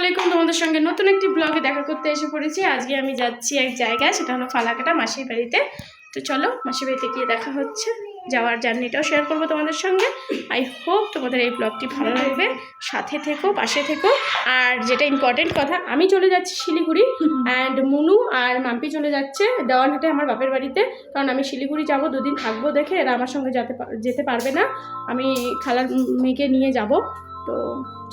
আলাইকুম, তোমাদের সঙ্গে নতুন একটি ব্লগে দেখা করতে এসে পড়েছি। আজকে আমি যাচ্ছি এক জায়গায়, সেটা হলো ফালাকাটা মাসির বাড়িতে। তো চলো মাসির বাড়িতে গিয়ে দেখা হচ্ছে, যাওয়ার জার্নিটাও শেয়ার করবো তোমাদের সঙ্গে। আই হোপ তোমাদের এই ব্লগটি ভালো লাগবে, সাথে থেকো, পাশে থেকো। আর যেটা ইম্পর্টেন্ট কথা, আমি চলে যাচ্ছি শিলিগুড়ি, অ্যান্ড মুনু আর মাম্পি চলে যাচ্ছে দেওয়ানহাটে আমার বাপের বাড়িতে। কারণ আমি শিলিগুড়ি যাবো, দুদিন থাকবো দেখে এরা আমার সঙ্গে যেতে পারবে না, আমি খালার মেয়েকে নিয়ে যাব। তো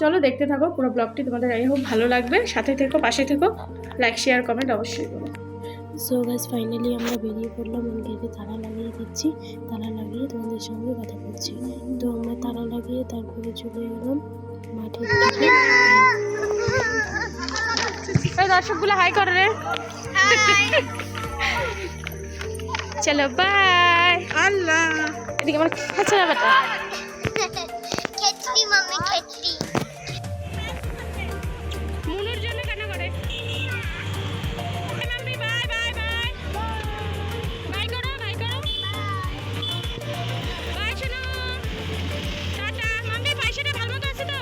চলো দেখতে থাকো পুরো ব্লগটি, তোমাদের আই হোপ ভালো লাগবে, সাথে থেকো, পাশে থেকো, লাইক শেয়ার কমেন্ট অবশ্যই করো। সো গাইস ফাইনালি আমরা বেরিয়ে পড়লাম, গেটে তালা লাগিয়ে দিচ্ছি, তালা লাগিয়ে তোমাদের সঙ্গে কথা বলছি। তো আমরা তালা লাগিয়ে তারপরে চলে গেলাম মাঠে। দর্শকগুলো হাই করে রে, চলো বাই। আল্লাহ এদিকে আমার খাচ্ছে না বেটা। মুনুর জন্য কেন করে Mampi, bye bye bye bye করো, বাই করো, বাই শোনো, টাটা। মাম্পি পয়সাটা ভালো মতো আছে তো?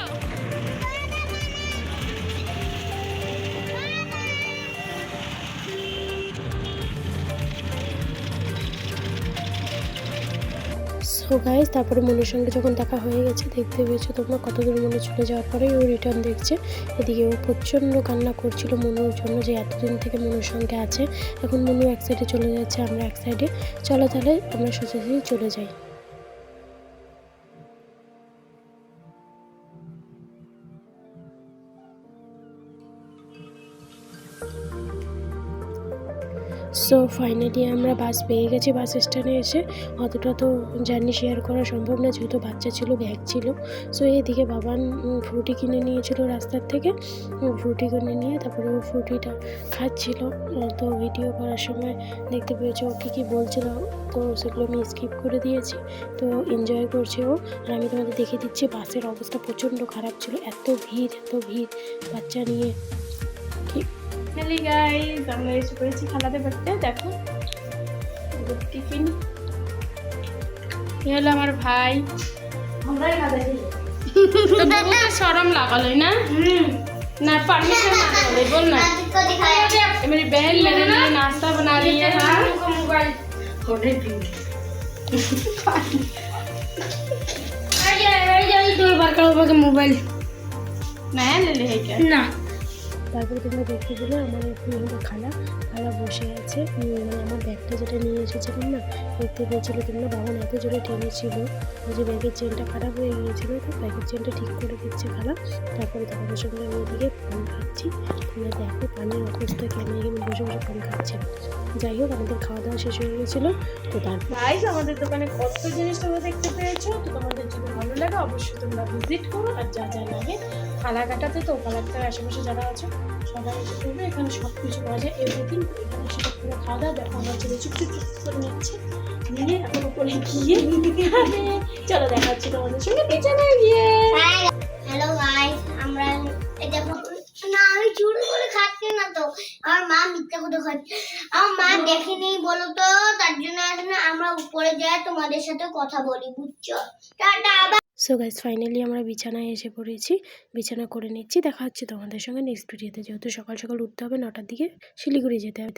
সো গাইস তারপরে মনের সঙ্গে যখন দেখা হয়ে গেছে, দেখতে পেয়েছো তোমরা কতদূর মনে চলে যাওয়ার পরে ও রিটার্ন দেখছে। এদিকে ও প্রচণ্ড কান্না করছিল মনুর জন্য, যে এতদিন থেকে মনুর সঙ্গে আছে। এখন মনু এক সাইডে চলে যাচ্ছে, আমরা এক সাইডে। চলো তাহলে আমরা সোজাসুজি চলে যাই। সো ফাইনালি আমরা বাস পেয়ে গেছি। বাস স্ট্যান্ডে এসে অতটা তো জার্নি শেয়ার করা সম্ভব না, যেহেতু বাচ্চা ছিল, ব্যাগ ছিল। সো এদিকে বাবান ফ্রুটি কিনে নিয়েছিল রাস্তার থেকে, ফ্রুটি কিনে নিয়ে তারপরে ও ফ্রুটিটা খাচ্ছিল। তো ভিডিও করার সময় দেখতে পেয়েছো ও কী বলছিল, তো সেগুলো আমি স্কিপ করে দিয়েছি। তো এনজয় করছে ও। আর আমি তোমাদের দেখে দিচ্ছি বাসের অবস্থা প্রচণ্ড খারাপ ছিল, এত ভিড় বাচ্চা নিয়ে। কি হ্যালো গাইস, আমরা এসে পড়েছি খালাদের বাড়িতে। দেখো টিফিন, এ হলো আমার ভাই। তো বহুত শরম लागल ना ना परमिशन मांगे बोल ना। मेरी बहन मेरे लिए नाश्ता बना रही है। हाँ मोबाइल दो बार का मोबाइल नया ले ले है क्या ना। তারপরে তোমরা দেখতে পেলে আমার একটু খালা বসে আছে, মানে আমার ব্যাগটা যেটা নিয়ে এসেছিলাম না, দেখতে পেয়েছিলো তোমরা বাবা এত জোরে টেনেছিল যে ব্যাগের চেনটা খারাপ হয়ে গিয়েছিলো। তো ব্যাগের চেনটা ঠিক করে দিচ্ছে খালা। তারপরে তোমাদের সঙ্গে আমি ওইদিকে পান খাচ্ছি। তোমরা দেখো পানের অবস্থা কেমন, এখানে বসে বসে পান খাচ্ছে। যাই হোক আমাদের খাওয়া দাওয়া শেষ হয়ে গেছিলো। তো তারপর আমাদের দোকানে কত জিনিস তোমরা দেখতে পেয়েছো। তো তোমাদের যদি ভালো লাগে অবশ্যই তোমরা ভিজিট করো। আর যা যা লাগে ফালাকাটাতে, তো ফালাকাটার আশেপাশে যারা আছো সবাই এসে করবে, এখানে সব কিছু পাওয়া যায়, এভরিথিং। এখানে সেটা পুরো খাওয়া দাওয়া। দেখো আমার ছেলে চুপ করে নিচ্ছে, নিয়ে এখন উপরে গিয়ে খাবে। চলো দেখা হচ্ছে তোমাদের সঙ্গে পেছনে গিয়ে। হ্যালো গাইস, আমরা দেখো না, আমি চুরি করে খাচ্ছি না তো, আমার মা মিথ্যা কথা খাচ্ছে। আমার মা দেখেনি বলো তো, তার জন্য আমরা উপরে যাই তোমাদের সাথে কথা বলি, বুঝছো? টাটা। সো গাইস ফাইনালি আমরা বিছানায় এসে পড়েছি, বিছানা করে নিচ্ছি। দেখা হচ্ছে তোমাদের সঙ্গে নেক্সট ভিডিওতে। যেহেতু সকাল সকাল উঠতে হবে, 9টার দিকে শিলিগুড়ি যেতে হবে।